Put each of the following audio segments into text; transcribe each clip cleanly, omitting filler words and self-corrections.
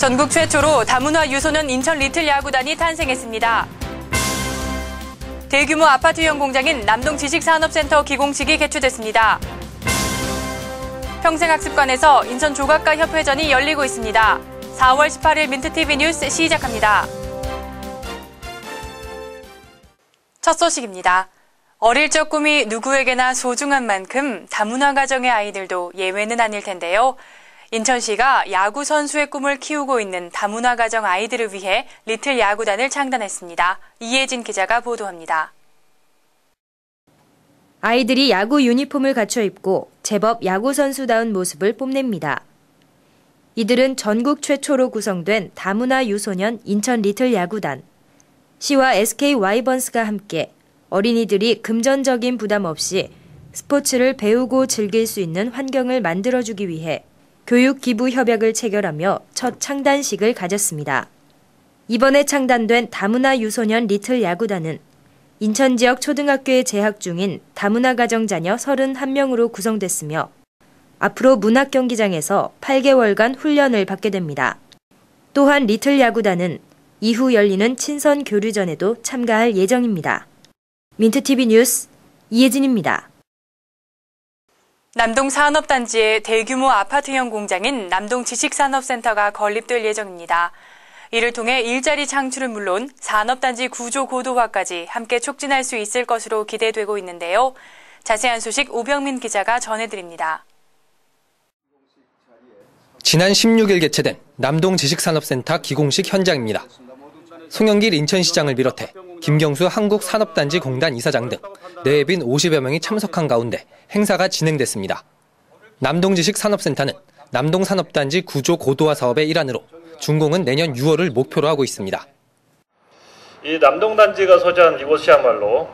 전국 최초로 다문화 유소년 인천 리틀 야구단이 탄생했습니다. 대규모 아파트형 공장인 남동지식산업센터 기공식이 개최됐습니다. 평생학습관에서 인천 조각가 협회전이 열리고 있습니다. 4월 18일 민트TV 뉴스 시작합니다. 첫 소식입니다. 어릴 적 꿈이 누구에게나 소중한 만큼 다문화 가정의 아이들도 예외는 아닐 텐데요. 인천시가 야구 선수의 꿈을 키우고 있는 다문화 가정 아이들을 위해 리틀 야구단을 창단했습니다. 이혜진 기자가 보도합니다. 아이들이 야구 유니폼을 갖춰 입고 제법 야구 선수다운 모습을 뽐냅니다. 이들은 전국 최초로 구성된 다문화 유소년 인천 리틀 야구단. 시와 SK 와이번스가 함께 어린이들이 금전적인 부담 없이 스포츠를 배우고 즐길 수 있는 환경을 만들어주기 위해 교육기부 협약을 체결하며 첫 창단식을 가졌습니다. 이번에 창단된 다문화 유소년 리틀 야구단은 인천 지역 초등학교에 재학 중인 다문화 가정 자녀 31명으로 구성됐으며 앞으로 문학경기장에서 8개월간 훈련을 받게 됩니다. 또한 리틀 야구단은 이후 열리는 친선 교류전에도 참가할 예정입니다. 민트TV 뉴스 이혜진입니다. 남동 산업단지에 대규모 아파트형 공장인 남동지식산업센터가 건립될 예정입니다. 이를 통해 일자리 창출은 물론 산업단지 구조 고도화까지 함께 촉진할 수 있을 것으로 기대되고 있는데요. 자세한 소식 오병민 기자가 전해드립니다. 지난 16일 개최된 남동지식산업센터 기공식 현장입니다. 송영길 인천시장을 비롯해 김경수 한국산업단지 공단 이사장 등 내빈 50여 명이 참석한 가운데 행사가 진행됐습니다. 남동지식산업센터는 남동산업단지 구조 고도화 사업의 일환으로 준공은 내년 6월을 목표로 하고 있습니다. 이 남동단지가 소재한 이곳이야말로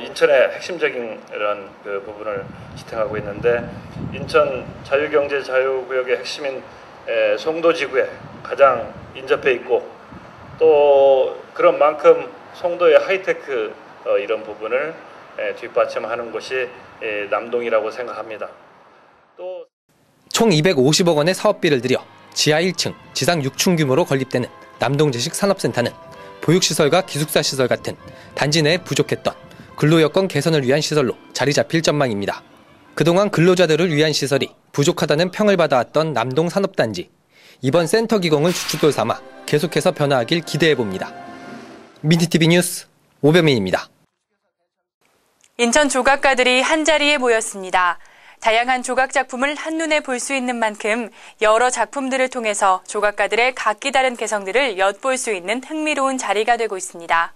인천의 핵심적인 이런 그 부분을 지탱하고 있는데 인천 자유경제 자유구역의 핵심인 송도지구에 가장 인접해 있고 또 그런 만큼 송도의 하이테크 이런 부분을 뒷받침하는 곳이 남동이라고 생각합니다. 또 총 250억 원의 사업비를 들여 지하 1층, 지상 6층 규모로 건립되는 남동지식산업센터는 보육시설과 기숙사시설 같은 단지 내에 부족했던 근로여건 개선을 위한 시설로 자리 잡힐 전망입니다. 그동안 근로자들을 위한 시설이 부족하다는 평을 받아왔던 남동산업단지. 이번 센터 기공을 주춧돌 삼아 계속해서 변화하길 기대해봅니다. 민트TV 뉴스 오병민입니다. 인천 조각가들이 한자리에 모였습니다. 다양한 조각 작품을 한눈에 볼 수 있는 만큼 여러 작품들을 통해서 조각가들의 각기 다른 개성들을 엿볼 수 있는 흥미로운 자리가 되고 있습니다.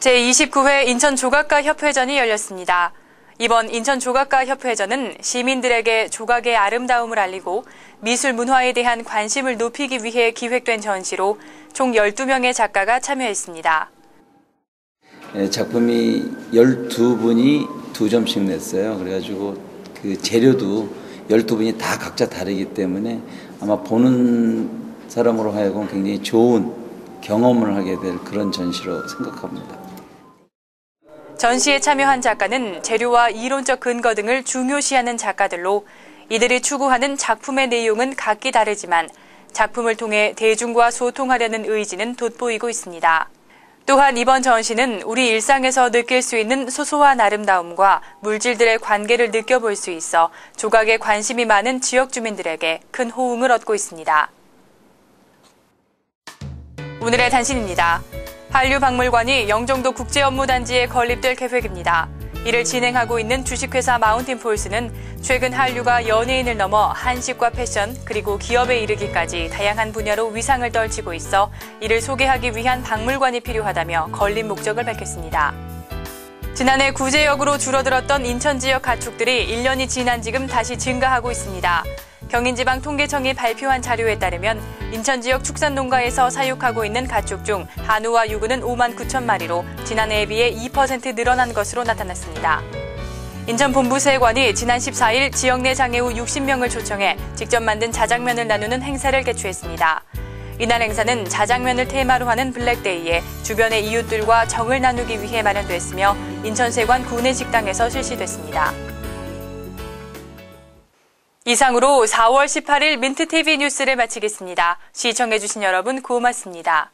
제29회 인천 조각가 협회전이 열렸습니다. 이번 인천 조각가 협회전은 시민들에게 조각의 아름다움을 알리고 미술 문화에 대한 관심을 높이기 위해 기획된 전시로 총 12명의 작가가 참여했습니다. 작품이 12분이 2점씩 냈어요. 그래가지고 그 재료도 12분이 다 각자 다르기 때문에 아마 보는 사람으로 하여금 굉장히 좋은 경험을 하게 될 그런 전시로 생각합니다. 전시에 참여한 작가는 재료와 이론적 근거 등을 중요시하는 작가들로 이들이 추구하는 작품의 내용은 각기 다르지만 작품을 통해 대중과 소통하려는 의지는 돋보이고 있습니다. 또한 이번 전시는 우리 일상에서 느낄 수 있는 소소한 아름다움과 물질들의 관계를 느껴볼 수 있어 조각에 관심이 많은 지역 주민들에게 큰 호응을 얻고 있습니다. 오늘의 단신입니다. 한류박물관이 영종도 국제업무단지에 건립될 계획입니다. 이를 진행하고 있는 주식회사 마운틴폴스는 최근 한류가 연예인을 넘어 한식과 패션 그리고 기업에 이르기까지 다양한 분야로 위상을 떨치고 있어 이를 소개하기 위한 박물관이 필요하다며 건립 목적을 밝혔습니다. 지난해 구제역으로 줄어들었던 인천 지역 가축들이 1년이 지난 지금 다시 증가하고 있습니다. 경인지방통계청이 발표한 자료에 따르면 인천 지역 축산농가에서 사육하고 있는 가축 중 한우와 유구는 5만 9천 마리로 지난해에 비해 2% 늘어난 것으로 나타났습니다. 인천 본부세관이 지난 14일 지역 내 장애우 60명을 초청해 직접 만든 자장면을 나누는 행사를 개최했습니다. 이날 행사는 자장면을 테마로 하는 블랙데이에 주변의 이웃들과 정을 나누기 위해 마련됐으며 인천세관 구내식당에서 실시됐습니다. 이상으로 4월 18일 민트TV 뉴스를 마치겠습니다. 시청해주신 여러분 고맙습니다.